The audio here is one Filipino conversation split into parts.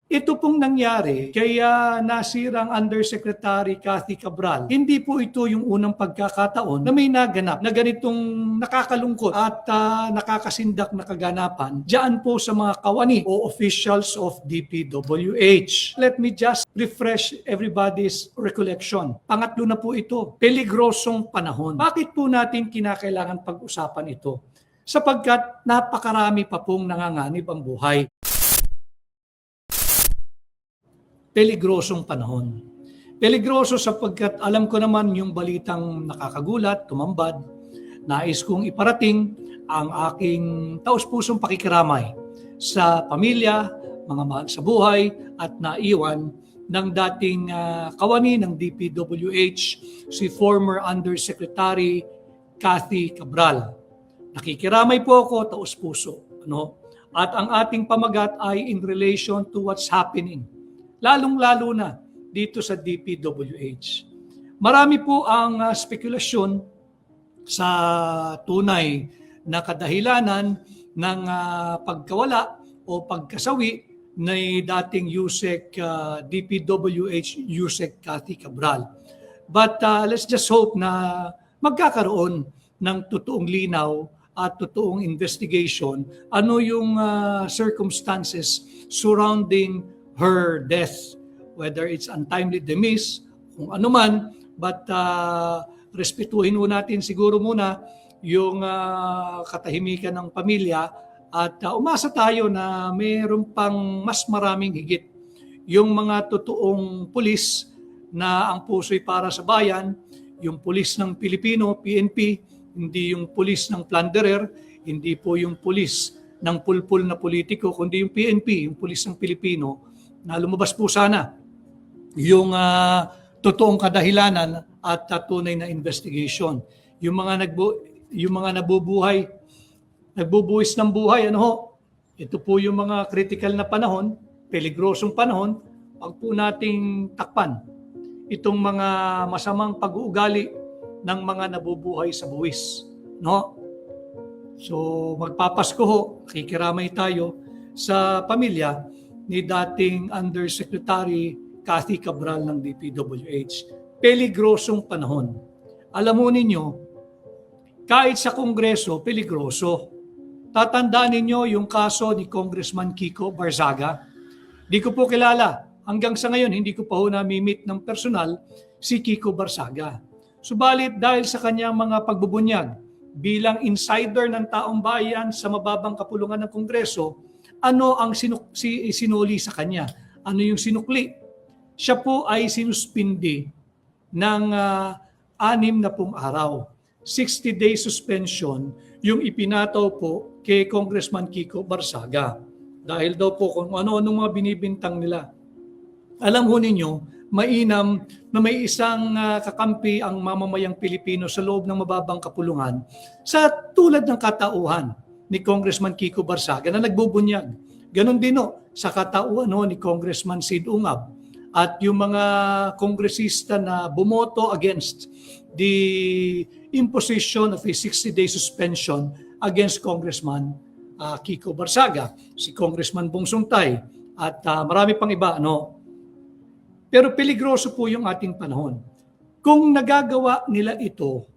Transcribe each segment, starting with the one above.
Ito pong nangyari kaya nasirang Undersecretary Cathy Cabral. Hindi po ito yung unang pagkakataon na may naganap na ganitong nakakalungkot at nakakasindak na kaganapan diyan po sa mga kawani o officials of DPWH. Let me just refresh everybody's recollection. Pangatlo na po ito, peligrosong panahon. Bakit po natin kinakailangan pag-usapan ito? Sapagkat napakarami pa pong nanganganib ang buhay. Peligrosong panahon. Peligroso sapagkat alam ko naman yung balitang nakakagulat, tumambad, nais kong iparating ang aking taus-pusong pakikiramay sa pamilya, mga mahal sa buhay at naiwan ng dating kawani ng DPWH, si former Undersecretary Cathy Cabral. Nakikiramay po ako, taus-puso. At ang ating pamagat ay in relation to what's happening lalong-lalo na dito sa DPWH. Marami po ang spekulasyon sa tunay na kadahilanan ng pagkawala o pagkasawi ni dating USEC DPWH USEC Cathy Cabral. But let's just hope na magkakaroon ng totoong linaw at totoong investigation ano yung circumstances surrounding her death, whether it's untimely demise, kung ano man, but respetuhin mo natin siguro muna yung katahimikan ng pamilya at umasa tayo na mayroon pang mas maraming higit yung mga totoong pulis na ang puso'y para sa bayan, yung pulis ng Pilipino, PNP, hindi yung pulis ng plunderer, hindi po yung pulis ng pulpul na politiko, kundi yung PNP, yung pulis ng Pilipino, na lumabas po sana yung totoong kadahilanan at tunay na investigation. Yung mga nagbubuhis ng buhay, ito po yung mga critical na panahon, peligrosong panahon, pag po nating takpan itong mga masamang pag-uugali ng mga nabubuhay sa buwis. So magpapasko ho, kikiramay tayo sa pamilya ni dating Undersecretary Cathy Cabral ng DPWH. Peligrosong panahon. Alam mo ninyo, kahit sa Kongreso, peligroso. Tatandaan ninyo yung kaso ni Congressman Kiko Barzaga. Di ko po kilala. Hanggang sa ngayon, hindi ko pa ho na-meet ng personal si Kiko Barzaga. Subalit dahil sa kanyang mga pagbubunyag bilang insider ng taong bayan sa mababang kapulungan ng Kongreso, ano ang sinuli sa kanya? Ano yung sinukli? Siya po ay sinuspindi ng 6 na pong araw. 60-day suspension yung ipinataw po kay Congressman Kiko Barzaga. Dahil daw po kung ano-anong mga binibintang nila. Alam ho ninyo, mainam na may isang kakampi ang mamamayang Pilipino sa loob ng mababang kapulungan sa tulad ng katauhan ni Congressman Kiko Barzaga na nagbubunyag. Ganon din sa katauhan ni Congressman Sid Ungab at yung mga kongresista na bumoto against the imposition of a 60-day suspension against Congressman Kiko Barzaga, si Congressman Bong Tay at marami pang iba. Pero peligroso po yung ating panahon. Kung nagagawa nila ito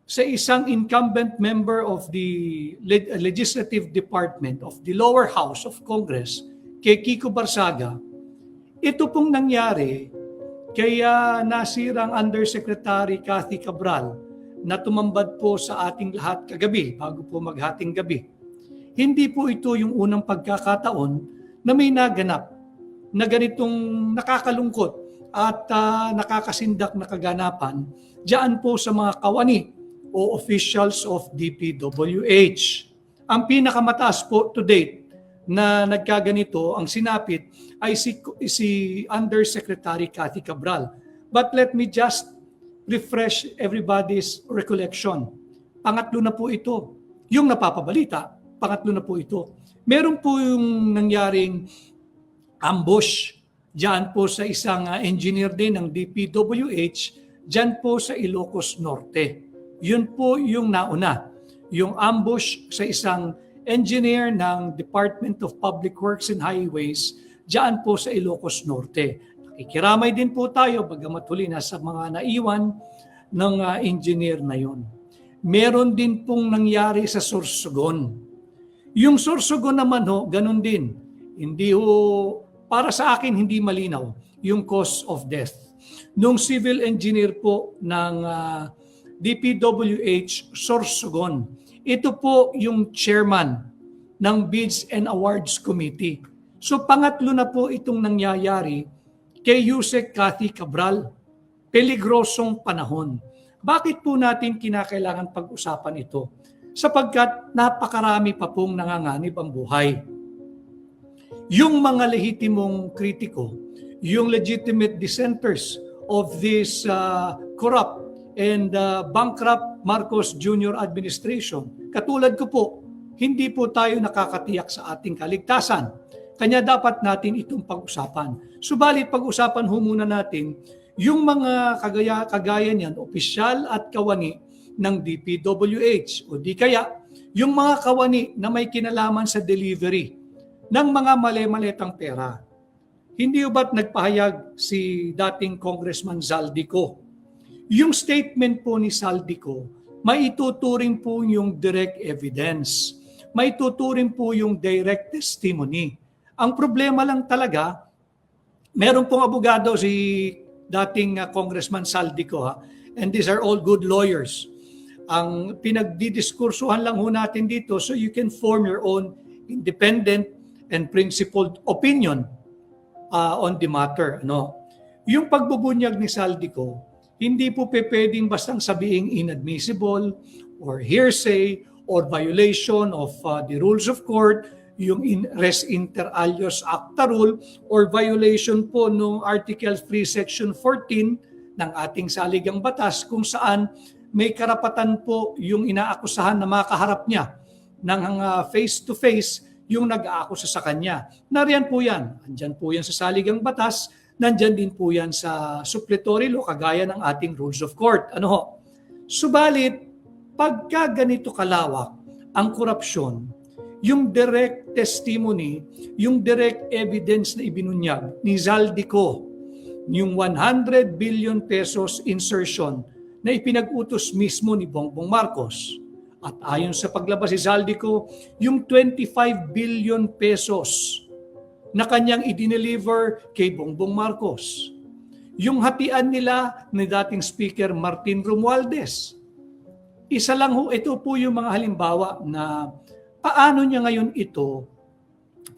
sa isang incumbent member of the Legislative Department of the lower house of Congress, kay Kiko Barzaga, ito pong nangyari kaya nasirang Undersecretary Cathy Cabral na tumambad po sa ating lahat kagabi bago po maghating gabi. Hindi po ito yung unang pagkakataon na may naganap na ganitong nakakalungkot at nakakasindak na kaganapan diyan po sa mga kawani o officials of DPWH. Ang pinakamataas po to date na nagkaganito, ang sinapit ay si Undersecretary Cathy Cabral. But let me just refresh everybody's recollection. Pangatlo na po ito. Yung napapabalita, pangatlo na po ito. Meron po yung nangyaring ambush diyan po sa isang engineer din ng DPWH diyan po sa Ilocos Norte. Yun po yung nauna, yung ambush sa isang engineer ng Department of Public Works and Highways diyan po sa Ilocos Norte. Nakikiramay din po tayo, bagamat huli na sa mga naiwan ng engineer na yon. Meron din pong nangyari sa Sorsogon. Yung Sorsogon naman ganun din. Hindi para sa akin hindi malinaw yung cause of death. Nung civil engineer po ng DPWH Sorsogon, ito po yung chairman ng Bids and Awards Committee. So pangatlo na po itong nangyayari kay Yusek Cathy Cabral. Peligrosong panahon. Bakit po natin kinakailangan pag-usapan ito? Sapagkat napakarami pa pong nanganganib ang buhay. Yung mga lehitimong kritiko, yung legitimate dissenters of this corrupt and bankrupt Marcos Jr. administration, katulad ko po, hindi po tayo nakakatiyak sa ating kaligtasan. Kanya dapat natin itong pag-usapan. Subalit pag-usapan muna natin yung mga kagaya niyan, opisyal at kawani ng DPWH o di kaya yung mga kawani na may kinalaman sa delivery ng mga mali-maletang pera. Hindi ba't nagpahayag si dating Congressman Zaldico? Yung statement po ni Zaldico, maituturing po yung direct evidence. Maituturing po yung direct testimony. Ang problema lang talaga, meron pong abogado si dating Congressman Zaldico, and these are all good lawyers. Ang pinagdidiskursuhan lang natin dito so you can form your own independent and principled opinion on the matter. Yung pagbubunyag ni Zaldico, hindi po pwedeng bastang sabihing inadmissible or hearsay or violation of the rules of court, yung res inter alios acta rule or violation po ng Article 3 Section 14 ng ating saligang batas kung saan may karapatan po yung inaakusahan na makaharap niya ng face-to-face yung nag-aakusa sa kanya. Nariyan po yan. Andyan po yan sa saligang batas, nandyan din po yan sa supplementary law kagaya ng ating rules of court. Subalit, pagka ganito kalawak ang korupsyon, yung direct testimony, yung direct evidence na ibinunyag ni Zaldico, yung 100 billion pesos insertion na ipinag-utos mismo ni Bongbong Marcos. At ayon sa paglabas ni Zaldico, yung 25 billion pesos na kanyang i-deliver kay Bongbong Marcos. Yung hatian nila ni dating Speaker Martin Romualdez. Isa lang ito po yung mga halimbawa na paano niya ngayon ito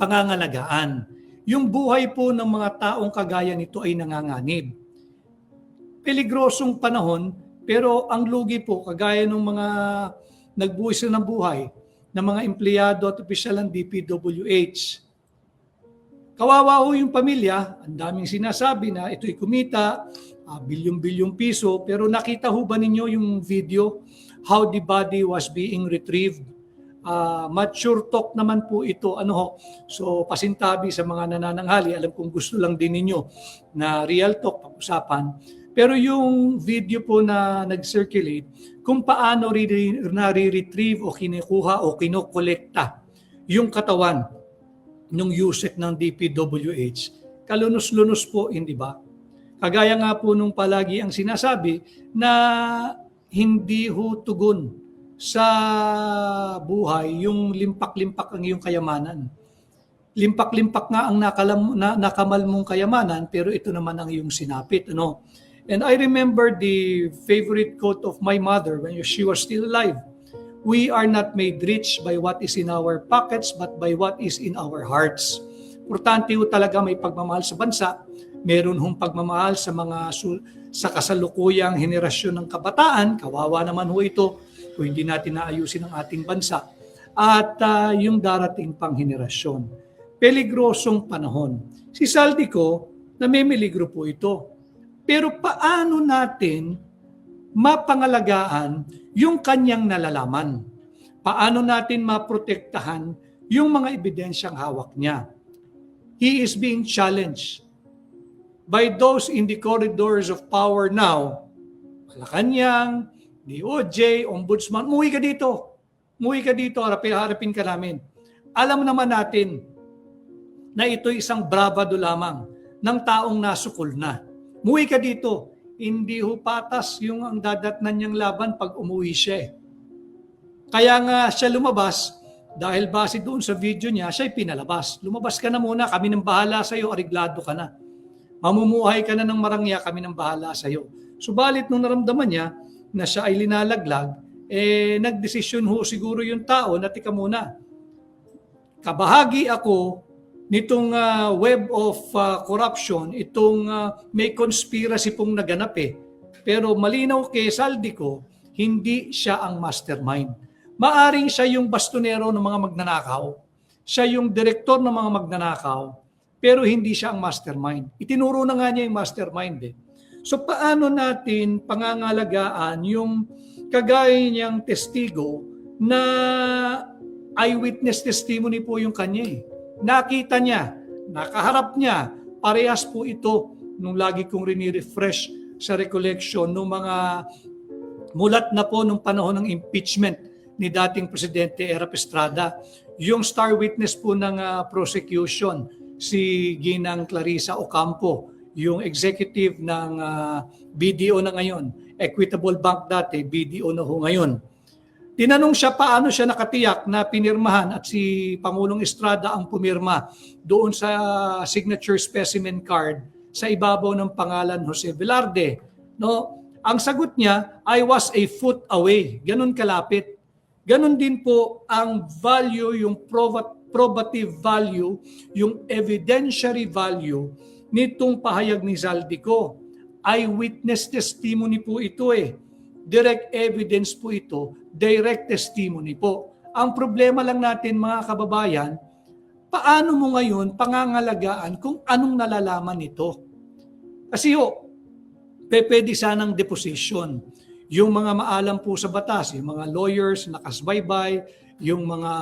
pangangalagaan. Yung buhay po ng mga taong kagaya nito ay nanganganib. Peligrosong panahon, pero ang lugi po, kagaya ng mga nagbuwis ng buhay, ng mga empleyado at opisyal ng DPWH. Kawawa ho yung pamilya, ang daming sinasabi na ito'y kumita, bilyong-bilyong piso, pero nakita ho ba ninyo yung video, how the body was being retrieved? Mature talk naman po ito. So pasintabi sa mga nanananghali, alam kong gusto lang din ninyo na real talk pag-usapan. Pero yung video po na nag-circulate, kung paano nare-retrieve o kinukuha o kinokolekta yung katawan ng Yusek ng DPWH, kalunos-lunos po, hindi ba? Kagaya nga po nung palagi ang sinasabi na hindi ho tugon sa buhay yung limpak-limpak ang iyong kayamanan. Limpak-limpak nga ang nakamal mong kayamanan, pero ito naman ang iyong sinapit. And I remember the favorite quote of my mother when she was still alive. We are not made rich by what is in our pockets, but by what is in our hearts. Importante ho talaga may pagmamahal sa bansa. Meron hong pagmamahal sa sa kasalukuyang henerasyon ng kabataan. Kawawa naman ho ito kung hindi natin naayusin ang ating bansa. At yung darating pang henerasyon. Peligrosong panahon. Si Zaldico, namimiligro po ito. Pero paano natin mapangalagaan yung kanyang nalalaman? Paano natin maprotektahan yung mga ebidensyang hawak niya? He is being challenged by those in the corridors of power now. Malacanang, DOJ, Ombudsman, umuwi ka dito. Umuwi ka dito, harapin ka namin. Alam naman natin na ito'y isang bravado lamang ng taong nasukol na. Muwi ka dito, hindi ho patas yung ang dadatnan niyang laban pag umuwi siya. Kaya nga siya lumabas, dahil base doon sa video niya, siya'y pinalabas. Lumabas ka na muna, kami nang bahala sa'yo, ariglado ka na. Mamumuhay ka na ng marangya, kami nang bahala sa'yo. Subalit nung naramdaman niya na siya ay linalaglag, nagdesisyon ho siguro yung tao na tika muna. Kabahagi ako nitong web of corruption, itong may conspiracy pong naganap Pero malinaw kay Saldico, hindi siya ang mastermind. Maaring siya yung bastonero ng mga magnanakaw. Siya yung direktor ng mga magnanakaw, pero hindi siya ang mastermind. Itinuro na nga niya yung mastermind. So paano natin pangangalagaan yung kagaya niyang testigo na eyewitness testimony po yung kanya Nakita niya, nakaharap niya, parehas po ito nung lagi kong rini-refresh sa recollection nung mga mulat na po nung panahon ng impeachment ni dating Presidente Erap Estrada. Yung star witness po ng prosecution, si Ginang Clarissa Ocampo, yung executive ng BDO na ngayon, Equitable Bank dati, BDO na ho ngayon. Tinanong siya paano siya nakatiyak na pinirmahan at si Pangulong Estrada ang pumirma doon sa signature specimen card sa ibabaw ng pangalan Jose Velarde. No? Ang sagot niya, I was a foot away. Ganun kalapit. Ganun din po ang value, yung probative value, yung evidentiary value nitong pahayag ni Zaldico. Eyewitness testimony po ito Direct evidence po ito, direct testimony po. Ang problema lang natin mga kababayan, paano mo ngayon pangangalagaan kung anong nalalaman nito? Kasi pwede sanang deposition. Yung mga maalam po sa batas, yung mga lawyers, nakasbaybay, yung mga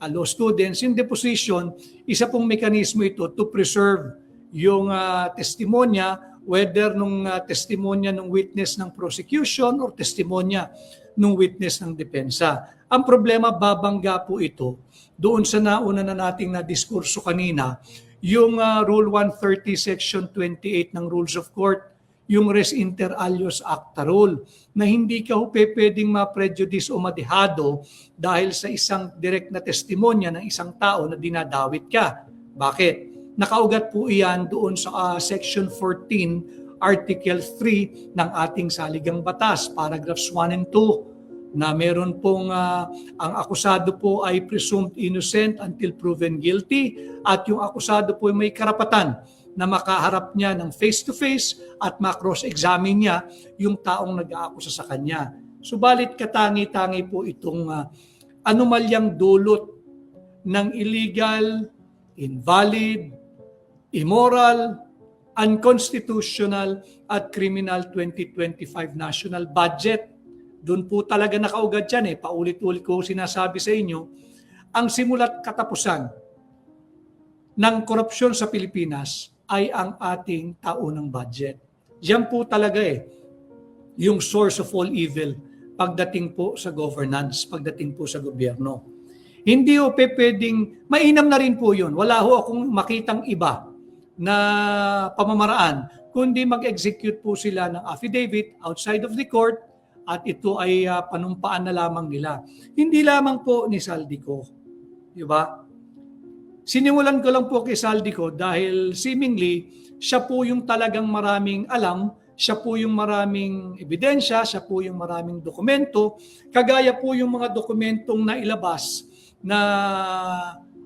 law students, yung deposition, isa pong mekanismo ito to preserve yung testimonya, whether nung testimonya ng witness ng prosecution or testimonya ng witness ng depensa. Ang problema, babangga po ito doon sa nauna na nating na-diskurso kanina, yung Rule 130, Section 28 ng Rules of Court, yung res inter alios acta rule, na hindi ka pwedeng ma-prejudice o madehado dahil sa isang direct na testimonya ng isang tao na dinadawit ka. Bakit? Nakaugat po iyan doon sa Section 14, Article 3 ng ating saligang batas, paragraphs 1 and 2, na meron pong ang akusado po ay presumed innocent until proven guilty at yung akusado po ay may karapatan na makaharap niya ng face-to-face at ma-cross-examine niya yung taong nag-aakusa sa kanya. Subalit katangi-tangi po itong anomalyang dulot ng illegal, invalid, immoral, unconstitutional at criminal 2025 national budget. Doon po talaga nakaugat yan Paulit-ulit ko sinasabi sa inyo, ang simula't katapusan ng korupsyon sa Pilipinas ay ang ating taunang budget. Yan po talaga yung source of all evil pagdating po sa governance, pagdating po sa gobyerno. Hindi pwedeng, mainam na rin po yun. Wala akong makitang iba na pamamaraan, kundi mag-execute po sila ng affidavit outside of the court at ito ay panumpaan na lamang nila. Hindi lamang po ni Saldico. Diba? Sinimulan ko lang po kay Saldico dahil seemingly siya po yung talagang maraming alam, siya po yung maraming ebidensya, siya po yung maraming dokumento, kagaya po yung mga dokumentong nailabas na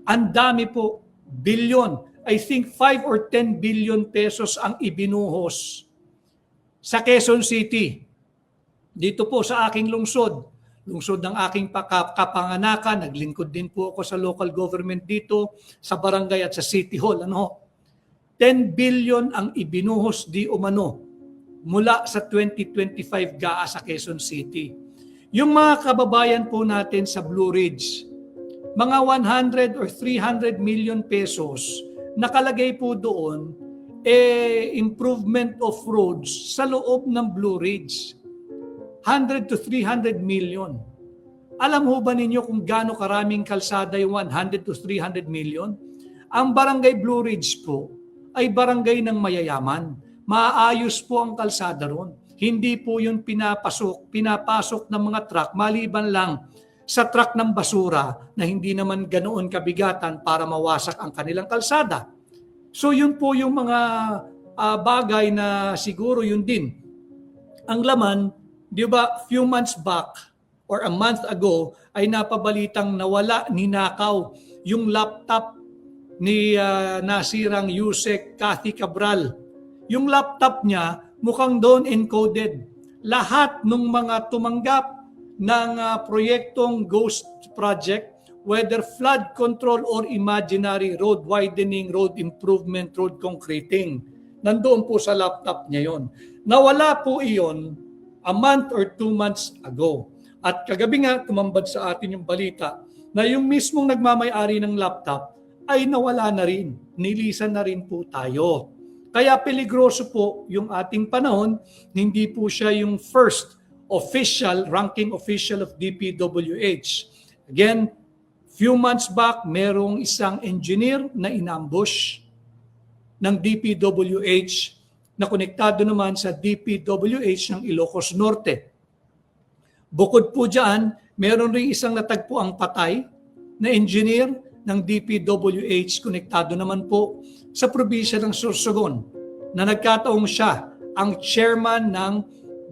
ang dami po, bilyon, I think 5 or 10 billion pesos ang ibinuhos sa Quezon City. Dito po sa aking lungsod ng aking kapanganakan, naglingkod din po ako sa local government dito, sa barangay at sa City Hall. 10 billion ang ibinuhos di umano mula sa 2025 GAA sa Quezon City. Yung mga kababayan po natin sa Blue Ridge, mga 100 or 300 million pesos nakalagay po doon improvement of roads sa loob ng Blue Ridge. 100 to 300 million. Alam ho ba ninyo kung gaano karaming kalsada yung 100 to 300 million? Ang Barangay Blue Ridge po ay barangay ng mayayaman. Maayos po ang kalsada ron. Hindi po yun pinapasok ng mga truck maliban lang sa truck ng basura na hindi naman ganoon kabigatan para mawasak ang kanilang kalsada. So yun po yung mga bagay na siguro yun din. Ang laman, di ba, few months back or a month ago ay napabalitang nawala, ninakaw yung laptop ni nasirang Yusek Cathy Cabral. Yung laptop niya mukhang doon encoded. Lahat ng mga tumanggap ng proyektong Ghost Project, whether flood control or imaginary road widening, road improvement, road concreting, nandoon po sa laptop niya yon. Nawala po iyon a month or 2 months ago. At kagabi nga, tumambad sa atin yung balita na yung mismong nagmamay-ari ng laptop ay nawala na rin. Nilisan na rin po tayo. Kaya peligroso po yung ating panahon. Hindi po siya yung first ranking official of DPWH. Again, few months back, merong isang engineer na inambush ng DPWH na konektado naman sa DPWH ng Ilocos Norte. Bukod po dyan, meron rin isang natagpuang patay na engineer ng DPWH, konektado naman po sa probinsya ng Sorsogon, na nagkataong siya ang chairman ng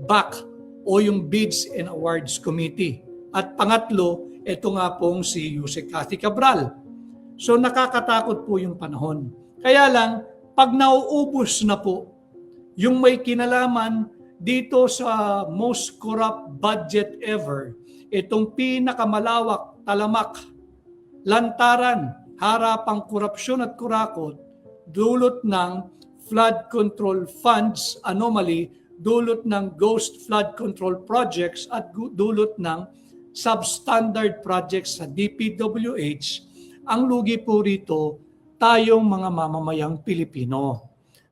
BAC o yung Bids and Awards Committee. At pangatlo, ito nga pong si Yusek Cathy Cabral. So nakakatakot po yung panahon. Kaya lang, pag nauubos na po yung may kinalaman dito sa most corrupt budget ever, itong pinakamalawak, talamak, lantaran, harapang korupsyon at kurakot, dulot ng flood control funds anomaly, dulot ng ghost flood control projects at dulot ng substandard projects sa DPWH, ang lugi po rito tayong mga mamamayang Pilipino.